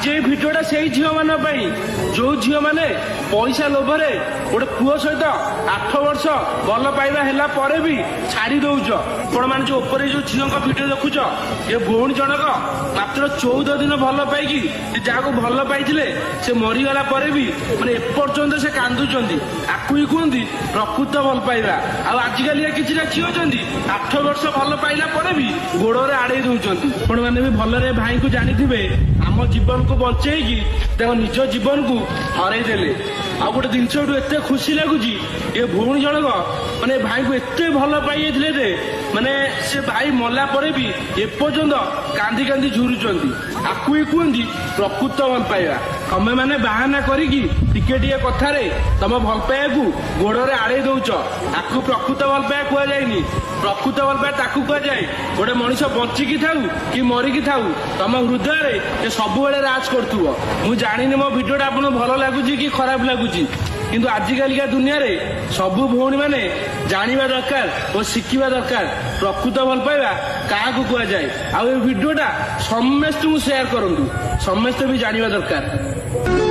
आज ये भिडियोटा से झील मान जो झील मैंने पैसा लोभरे गोटे पुओ सहित 8 वर्ष भल पाइबा है भी छाड़ी दौच आपण मैंने जो ऊपर जो झील भिडियो देखुच ये भौणी जनक मात्र 14 दिन भल पाई जहाँ भल पाई से मरीगला भी मैंने एपर्यंत से कांदुंट आपको ही कहती प्रकृत भल पाइबा आजिकल किसी झील 8 वर्ष भल पाइला भी गोड़े आड़े दौरान आपण मैंने भी भलरे भाई को जानी आम जीवन को बचेगी निज जीवन को हरई देले आ गोटे जिनस एत खुशी लगुच ये भौणी जनक माने भाई को एत भल पाई माने से भाई मला भी एपर्यंत कांदी कांदी झुरुंट आपको ही कहती प्रकृत भल पाइबा तमें मैंने बाहाना करिकी टिके टिके कथार तुम भल पाइबा को गोड़े आड़े दौच आपको प्रकृत भल पाइबा कहुए प्रकृत भल पाइबा ताकू कहुए गोटे मनीष बचिकी थाऊ कि मरिकी थाऊ तुम हृदय ये सब राज करुव मु जानी मो भिडियोटा आप भल लगुच कि खराब लगुच किंतु आजिकलिका दुनिया रे सबु भौणी मैंने जानिबा दरकार और शिखिबा दरकार प्रकृत भल पाइबा क्या कहुए आ भिडियोटा समस्त शेयर करंतु समस्त भी जानिबा दरकार।